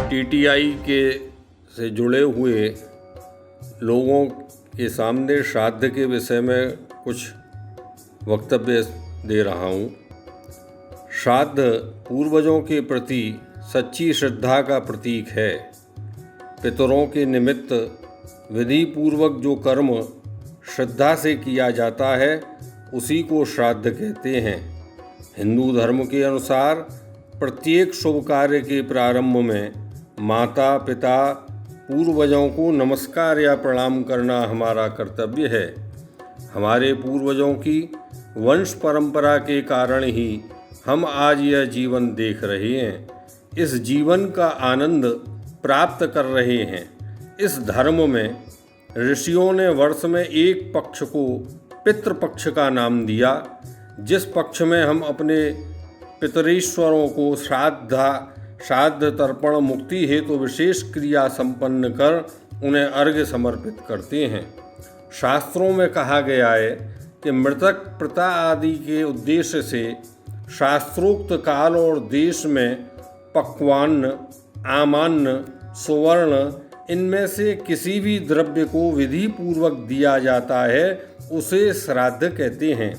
TTI के से जुड़े हुए लोगों के सामने श्राद्ध के विषय में कुछ वक्तव्य दे रहा हूँ। श्राद्ध पूर्वजों के प्रति सच्ची श्रद्धा का प्रतीक है। पितरों के निमित्त विधि पूर्वक जो कर्म श्रद्धा से किया जाता है उसी को श्राद्ध कहते हैं। हिंदू धर्म के अनुसार प्रत्येक शुभ कार्य के प्रारंभ में माता पिता पूर्वजों को नमस्कार या प्रणाम करना हमारा कर्तव्य है। हमारे पूर्वजों की वंश परंपरा के कारण ही हम आज यह जीवन देख रहे हैं, इस जीवन का आनंद प्राप्त कर रहे हैं। इस धर्म में ऋषियों ने वर्ष में एक पक्ष को पितृपक्ष का नाम दिया, जिस पक्ष में हम अपने पितरेश्वरों को श्राद्ध तर्पण मुक्ति हेतु विशेष क्रिया संपन्न कर उन्हें अर्घ्य समर्पित करते हैं। शास्त्रों में कहा गया है कि मृतक पिता आदि के उद्देश्य से शास्त्रोक्त काल और देश में पक्वान्न, आमान्न, सुवर्ण इनमें से किसी भी द्रव्य को विधि पूर्वक दिया जाता है, उसे श्राद्ध कहते हैं।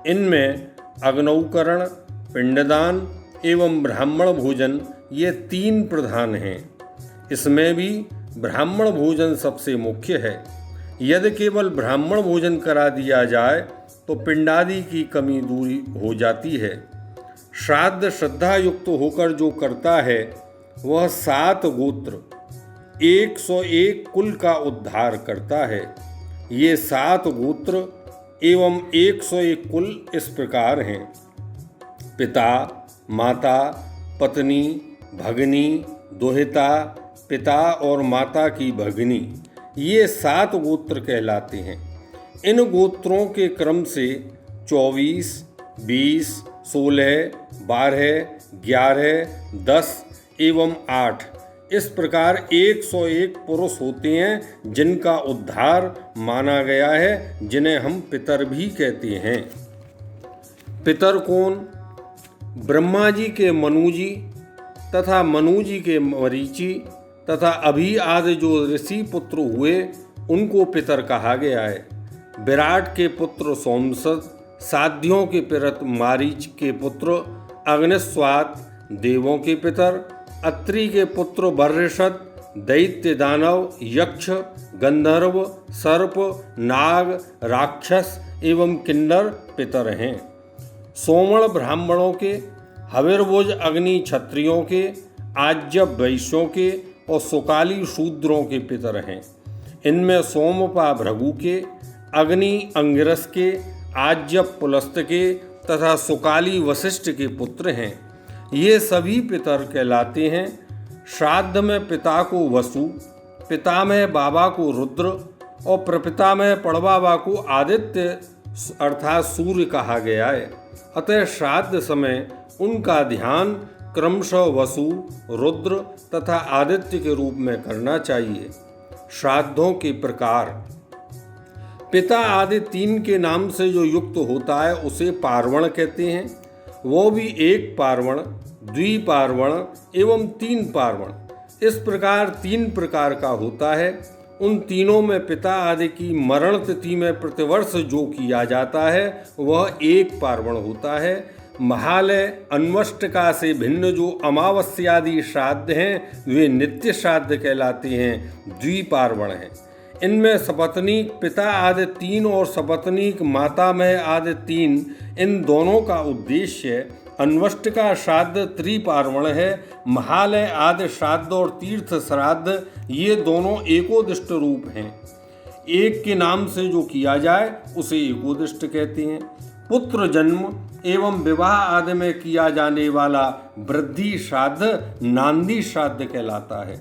इनमें अग्नौकरण, पिंडदान एवं ब्राह्मण भोजन ये तीन प्रधान हैं। इसमें भी ब्राह्मण भोजन सबसे मुख्य है। यदि केवल ब्राह्मण भोजन करा दिया जाए तो पिंडादि की कमी दूरी हो जाती है। श्राद्ध श्रद्धा युक्त होकर जो करता है वह 7 गोत्र 101 कुल का उद्धार करता है। ये 7 गोत्र एवं 101 कुल इस प्रकार हैं: पिता, माता, पत्नी, भगनी, दुहिता, पिता और माता की भगनी, ये 7 गोत्र कहलाते हैं। इन गोत्रों के क्रम से 24, 20, 16, 12, 11, 10 एवं 8 इस प्रकार 101 पुरुष होते हैं जिनका उद्धार माना गया है, जिन्हें हम पितर भी कहते हैं। पितर कौन? ब्रह्मा जी के मनु जी तथा मनु जी के मरीचि तथा अभी आदि जो ऋषि पुत्र हुए उनको पितर कहा गया है। विराट के पुत्र सोमसद, साध्यों के पितर मारीच के पुत्र अग्निस्वात, देवों के पितर अत्रि के पुत्र वर्षद, दैत्य, दानव, यक्ष, गंधर्व, सर्प, नाग, राक्षस एवं किन्नर पितर हैं। सोमण ब्राह्मणों के, हविर्भुज अग्नि क्षत्रियों के, आज्यव वैश्यों के और सुकाली शूद्रों के पितर हैं। इनमें सोमपा भृगु के, अग्नि अंगिरस के, आज्यव पुलस्त के तथा सुकाली वशिष्ठ के पुत्र हैं। ये सभी पितर कहलाते हैं। श्राद्ध में पिता को वसु, पिता में बाबा को रुद्र और प्रपिता में पड़बाबा को आदित्य अर्थात सूर्य कहा गया है। अतः श्राद्ध समय उनका ध्यान क्रमशः वसु, रुद्र तथा आदित्य के रूप में करना चाहिए। श्राद्धों के प्रकार: पिता आदि 3 के नाम से जो युक्त होता है उसे पार्वण कहते हैं। वो भी 1 पार्वण, द्विपार्वण एवं 3 पार्वण, इस प्रकार 3 प्रकार का होता है। उन तीनों में पिता आदि की मरण तिथि में प्रतिवर्ष जो किया जाता है वह 1 पार्वण होता है। महालय अन्वष्टका से भिन्न जो अमावस्यादि श्राद्ध हैं वे नित्य श्राद्ध कहलाते हैं, द्विपार्वण हैं। इनमें सपत्नीक पिता आदि 3 और सपत्नीक माता में आदि 3, इन दोनों का उद्देश्य अन्वष्टका श्राद्ध त्रिपार्वण है। महालय आदि श्राद्ध और तीर्थ श्राद्ध ये दोनों एकोदिष्ट रूप हैं। एक के नाम से जो किया जाए उसे एकोदिष्ट कहते हैं। पुत्र जन्म एवं विवाह आदि में किया जाने वाला वृद्धि श्राद्ध नांदी श्राद्ध कहलाता है।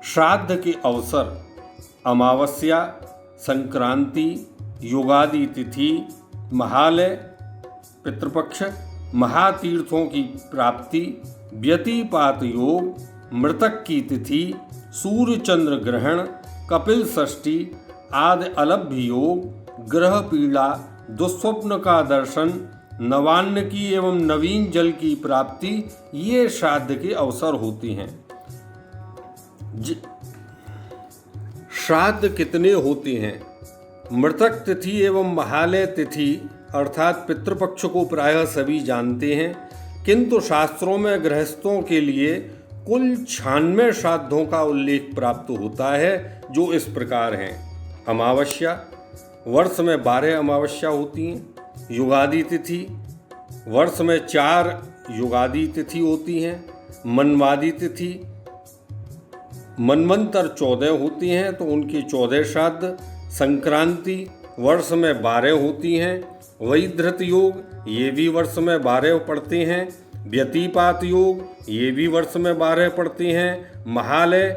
श्राद्ध के अवसर: अमावस्या, संक्रांति, युगादि तिथि, महालय, पितृपक्ष, महातीर्थों की प्राप्ति, व्यतिपात योग, मृतक की तिथि, सूर्य चंद्र ग्रहण, कपिल षष्ठी आदि अलभ्य योग, ग्रह पीड़ा, दुस्वप्न का दर्शन, नवान्न की एवं नवीन जल की प्राप्ति, ये श्राद्ध के अवसर होते हैं। श्राद्ध कितने होते हैं? मृतक तिथि एवं महालय तिथि अर्थात पितृपक्ष को प्रायः सभी जानते हैं, किंतु शास्त्रों में गृहस्थों के लिए कुल 96 श्राद्धों का उल्लेख प्राप्त होता है, जो इस प्रकार हैं। अमावस्या, वर्ष में 12 अमावस्या होती हैं। युगादि तिथि, वर्ष में 4 युगादि तिथि होती हैं। मनवादि तिथि, मनवंतर 14 होती हैं तो उनकी 14 श्राद्ध। संक्रांति, वर्ष में 12 होती हैं। वैधृत योग, ये भी वर्ष में 12 पड़ते हैं। व्यतिपात योग, ये भी वर्ष में 12 पड़ते हैं। महालय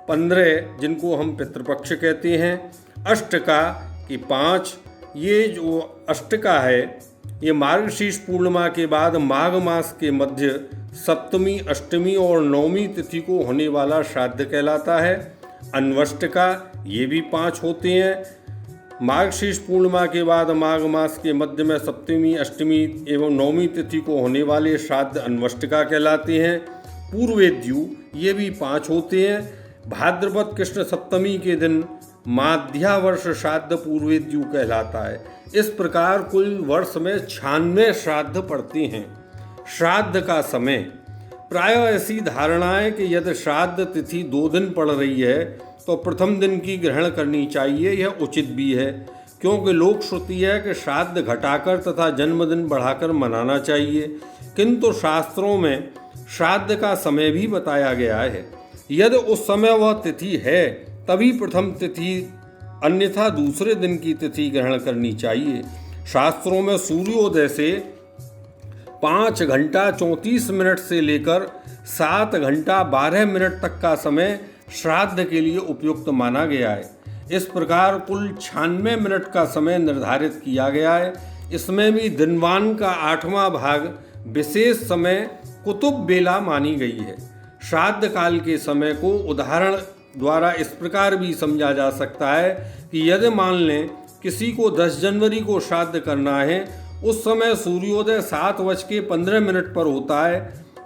15, जिनको हम पितृपक्ष कहते हैं। अष्टका की 5, ये जो अष्टका है ये मार्गशीर्ष पूर्णिमा के बाद माघ मास के मध्य सप्तमी, अष्टमी और नवमी तिथि को होने वाला श्राद्ध कहलाता है। अन्वष्टका, ये भी 5 होते हैं। मार्गशीर्ष पूर्णिमा के बाद माघ मास के मध्य में सप्तमी, अष्टमी एवं नवमी तिथि को होने वाले श्राद्ध अन्वष्टका कहलाते हैं। पूर्वेद्यु, ये भी 5 होते हैं। भाद्रपद कृष्ण सप्तमी के दिन माध्यावर्ष श्राद्ध पूर्वेद्यु कहलाता है। इस प्रकार कुल वर्ष में 96 श्राद्ध पड़ते हैं। श्राद्ध का समय, प्रायः ऐसी धारणा है कि यदि श्राद्ध तिथि 2 दिन पड़ रही है तो प्रथम दिन की ग्रहण करनी चाहिए। यह उचित भी है, क्योंकि लोक श्रुति है कि श्राद्ध घटाकर तथा जन्मदिन बढ़ाकर मनाना चाहिए, किंतु शास्त्रों में श्राद्ध का समय भी बताया गया है। यदि उस समय वह तिथि है तभी प्रथम तिथि, अन्यथा दूसरे दिन की तिथि ग्रहण करनी चाहिए। शास्त्रों में सूर्योदय से 5 घंटा 34 मिनट से लेकर 7 घंटा 12 मिनट तक का समय श्राद्ध के लिए उपयुक्त माना गया है। इस प्रकार कुल 96 मिनट का समय निर्धारित किया गया है। इसमें भी दिनवान का 8वां भाग विशेष समय कुतुब बेला मानी गई है। श्राद्ध काल के समय को उदाहरण द्वारा इस प्रकार भी समझा जा सकता है कि यदि मान लें किसी को 10 जनवरी को श्राद्ध करना है, उस समय सूर्योदय 7:15 पर होता है,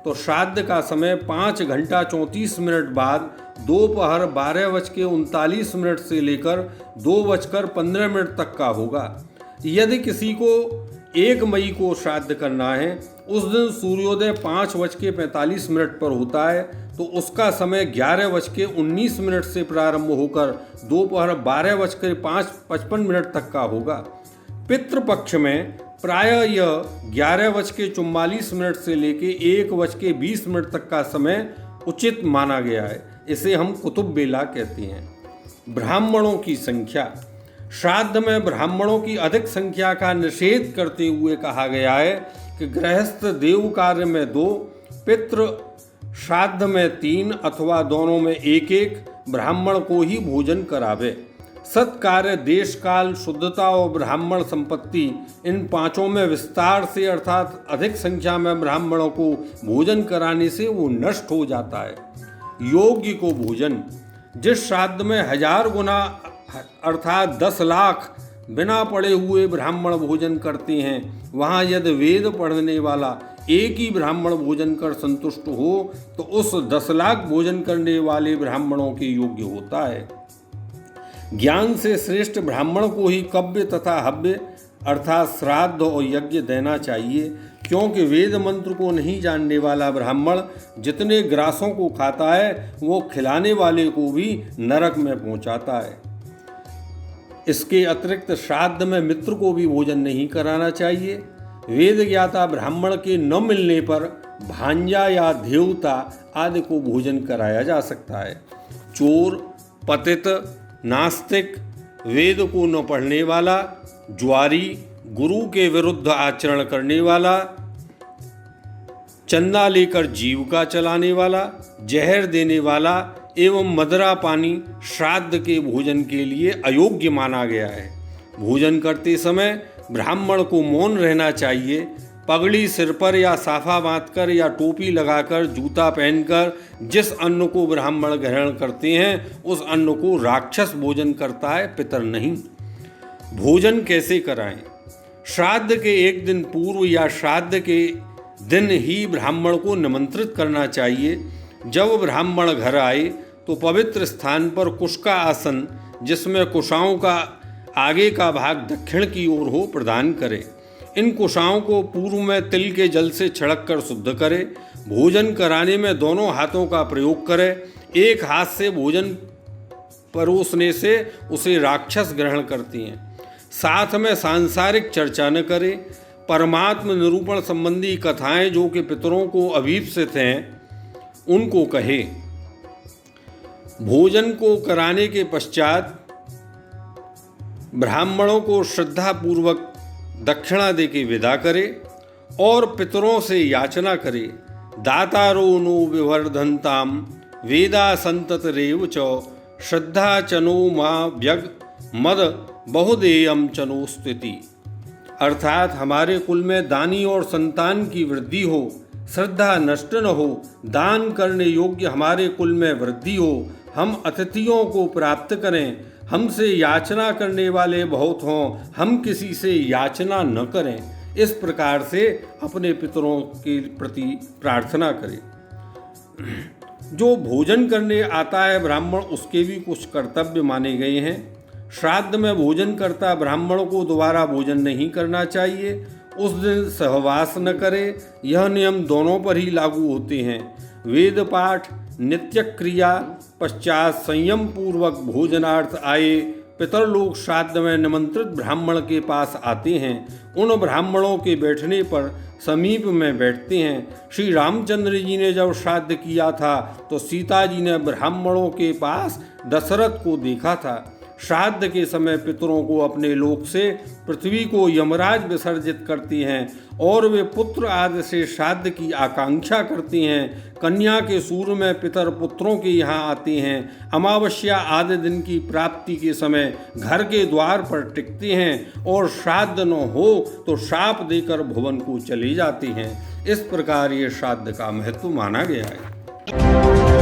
तो श्राद्ध का समय 5 घंटा 34 मिनट बाद दोपहर 12:39 से लेकर 2:15 तक का होगा। यदि किसी को 1 मई को श्राद्ध करना है, उस दिन सूर्योदय 5:45 पर होता है, तो उसका समय 11:19 से प्रारंभ होकर दोपहर 12:55 तक का होगा। पितृपक्ष में प्रायः यह 11:44 से लेकर 1:20 तक का समय उचित माना गया है। इसे हम कुतुब बेला कहते हैं। ब्राह्मणों की संख्या, श्राद्ध में ब्राह्मणों की अधिक संख्या का निषेध करते हुए कहा गया है कि गृहस्थ देव कार्य में 2, पितृ श्राद्ध में 3 अथवा दोनों में 1-1 ब्राह्मण को ही भोजन करावे। सत्कार्य, देश काल, शुद्धता और ब्राह्मण संपत्ति, इन 5 में विस्तार से अर्थात अधिक संख्या में ब्राह्मणों को भोजन कराने से वो नष्ट हो जाता है। योग्य को भोजन, जिस श्राद्ध में 1000 गुना अर्थात 10 लाख बिना पढ़े हुए ब्राह्मण भोजन करते हैं, वहाँ यदि वेद पढ़ने वाला एक ही ब्राह्मण भोजन कर संतुष्ट हो तो उस 10 लाख भोजन करने वाले ब्राह्मणों के योग्य होता है। ज्ञान से श्रेष्ठ ब्राह्मण को ही कव्य तथा हव्य अर्थात श्राद्ध और यज्ञ देना चाहिए, क्योंकि वेद मंत्र को नहीं जानने वाला ब्राह्मण जितने ग्रासों को खाता है वो खिलाने वाले को भी नरक में पहुंचाता है। इसके अतिरिक्त श्राद्ध में मित्र को भी भोजन नहीं कराना चाहिए। वेद ज्ञाता ब्राह्मण के न मिलने पर भांजा या देवता आदि को भोजन कराया जा सकता है। चोर, पतित, नास्तिक, वेद को न पढ़ने वाला, ज्वारी, गुरु के विरुद्ध आचरण करने वाला, चंदा लेकर जीविका चलाने वाला, जहर देने वाला एवं मदरा पानी श्राद्ध के भोजन के लिए अयोग्य माना गया है। भोजन करते समय ब्राह्मण को मौन रहना चाहिए। पगड़ी सिर पर या साफा बांधकर या टोपी लगाकर, जूता पहनकर जिस अन्न को ब्राह्मण ग्रहण करते हैं उस अन्न को राक्षस भोजन करता है, पितर नहीं। भोजन कैसे कराएं? श्राद्ध के 1 दिन पूर्व या श्राद्ध के दिन ही ब्राह्मण को निमंत्रित करना चाहिए। जब ब्राह्मण घर आए तो पवित्र स्थान पर कुश का आसन, जिसमें कुशाओं का आगे का भाग दक्षिण की ओर हो, प्रदान करे। इन कुशाओं को पूर्व में तिल के जल से छिड़क कर शुद्ध करे। भोजन कराने में दोनों हाथों का प्रयोग करे। एक हाथ से भोजन परोसने से उसे राक्षस ग्रहण करती हैं। साथ में सांसारिक चर्चा न करे। परमात्म निरूपण संबंधी कथाएं जो कि पितरों को अभीप्सित हैं, उनको कहे। भोजन को कराने के पश्चात ब्राह्मणों को श्रद्धापूर्वक दक्षिणा दे के विदा करे और पितरों से याचना करे। दातारो नो विवर्धनताम वेदा संतत रेव च श्रद्धा चनो माँ व्यग मद बहुदेयम चनो स्तुति। अर्थात हमारे कुल में दानी और संतान की वृद्धि हो, श्रद्धा नष्ट न हो, दान करने योग्य हमारे कुल में वृद्धि हो, हम अतिथियों को प्राप्त करें, हमसे याचना करने वाले बहुत हों, हम किसी से याचना न करें। इस प्रकार से अपने पितरों के प्रति प्रार्थना करें। जो भोजन करने आता है ब्राह्मण, उसके भी कुछ कर्तव्य माने गए हैं। श्राद्ध में भोजन करता ब्राह्मणों को दोबारा भोजन नहीं करना चाहिए। उस दिन सहवास न करे। यह नियम दोनों पर ही लागू होते हैं। वेद पाठ, नित्य क्रिया पश्चात संयम पूर्वक भोजनार्थ आए पितर लोग श्राद्ध में निमंत्रित ब्राह्मण के पास आते हैं। उन ब्राह्मणों के बैठने पर समीप में बैठते हैं। श्री रामचंद्र जी ने जब श्राद्ध किया था तो सीता जी ने ब्राह्मणों के पास दशरथ को देखा था। श्राद्ध के समय पितरों को अपने लोक से पृथ्वी को यमराज विसर्जित करती हैं और वे पुत्र आदि से श्राद्ध की आकांक्षा करती हैं। कन्या के सूर्य में पितर पुत्रों के यहाँ आते हैं। अमावस्या आदि दिन की प्राप्ति के समय घर के द्वार पर टिकते हैं और श्राद्ध न हो तो शाप देकर भुवन को चले जाते हैं। इस प्रकार ये श्राद्ध का महत्व माना गया है।